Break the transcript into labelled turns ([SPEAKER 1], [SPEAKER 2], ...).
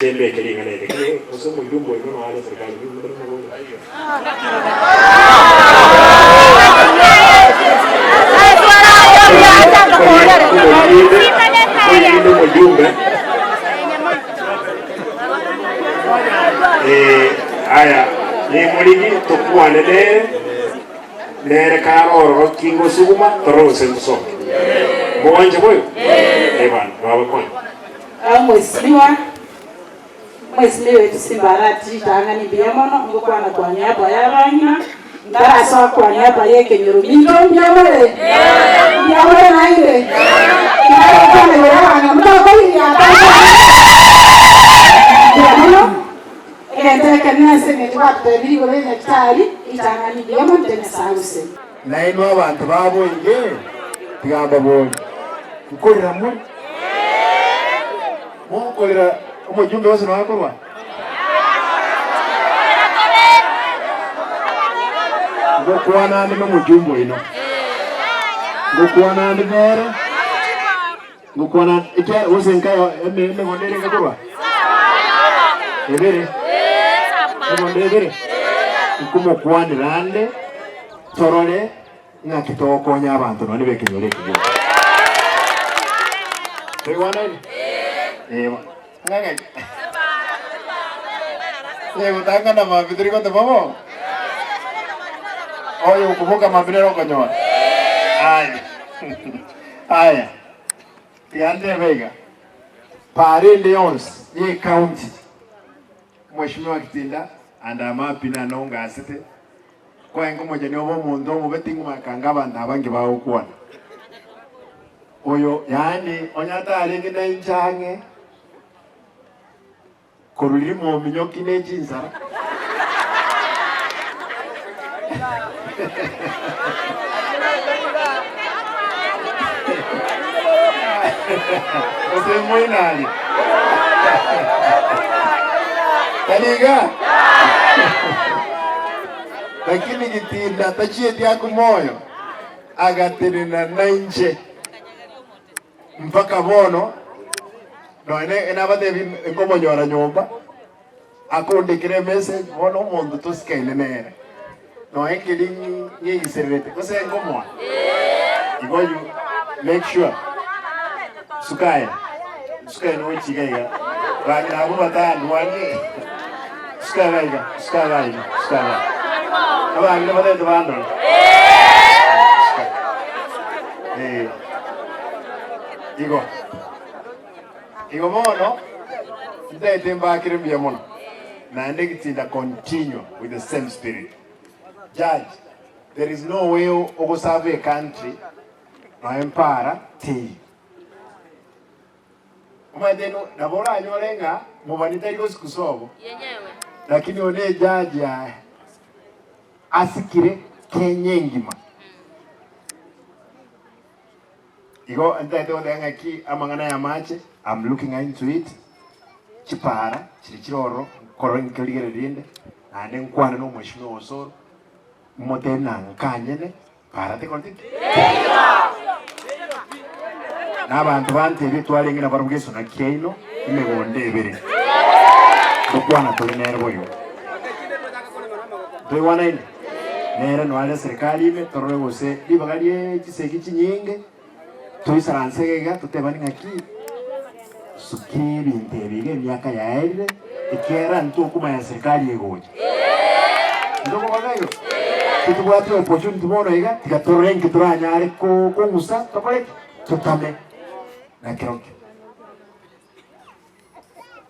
[SPEAKER 1] Tembe kelingana ile kile usomo jumbo ino wale serikali ni ndio mmoja. Aya ni muligi tokuwa nere karo kingo suguma toro senso. Mwanje boyo. Evan, baba kwa.
[SPEAKER 2] Mheshimiwa Simbarati tangani biamono ngokwana kwa nyapa ya banyina ngara so kwa nyapa yeke nyoruminto nyamale nyamale naire ngara kwa nyapa mtoko ya biamono ende kana sene twatte biri gore nektari itangani biamono tena sause
[SPEAKER 3] na ino abantu babo inge tigamba bo kukorera mu mukorera umujumbe wose nakorwa ngokuwana ndi mujumbe ino ngokuwana ndi mere ngokuwana ite wose nkayo eme ngondere ngakorwa ebere ngondere ukumo kwanirande torole ngakitokonya abantu none bekinyore kiyo tegwana ewa nganga leo tanga na mabidri kwa tamo oyo kuvuka mabidri kwa nyoa aya tiande vega pare Leons ye county mheshimiwa Kitinda anda mapina nonga asite kwa ngo moja ni obo mundo mu betingu makanga banda abangi bawo kuona oyo yani onyata alingi na inchange koruli mo minyoki nejinza ose moinali taniga lakini Kitinda tachie yako moyo agatirina nanje mpaka bono no ena bate ngomo nyora nyomba akondekire message bono mundu tosikaine nere no ekili nyigiserete kose ngomo igoyu make sure sukaya no chigaiga bali na bubata ndwani sukaya aba ngine bate tobando Igo mono ndete mbakire biamono na Kitinda continue with the same spirit. Judge, there is no way to serve a country no empara ti. Umadeno nabora nyolenga mubanita iko sikusobo yenyewe. Lakini one judge ya asikire kenyengima. Igo ndete odenga ki amangana ya mache. I'm looking into it. Chipara, chirichiroro, koron keligere rinde. Ande nkwana no mheshimiwa Osoro. Motena nkanyene para te konti. Na bantu bante bitwale ngina barugeso na keino imegonde ebere. Dokwana tolinero yo. Dokwana ine. Nera no ale serikali ime torre gose libagalie chisegi chinyinge. Tuisaransega tutebani ngaki. Sukiri ntebige myaka ya ere ikera ntokuma ya serikali yegoje ndoko bagayo tutubwati opportunity mono iga tigatorrenki turanyare ko ngusa tokole tutame na kiroke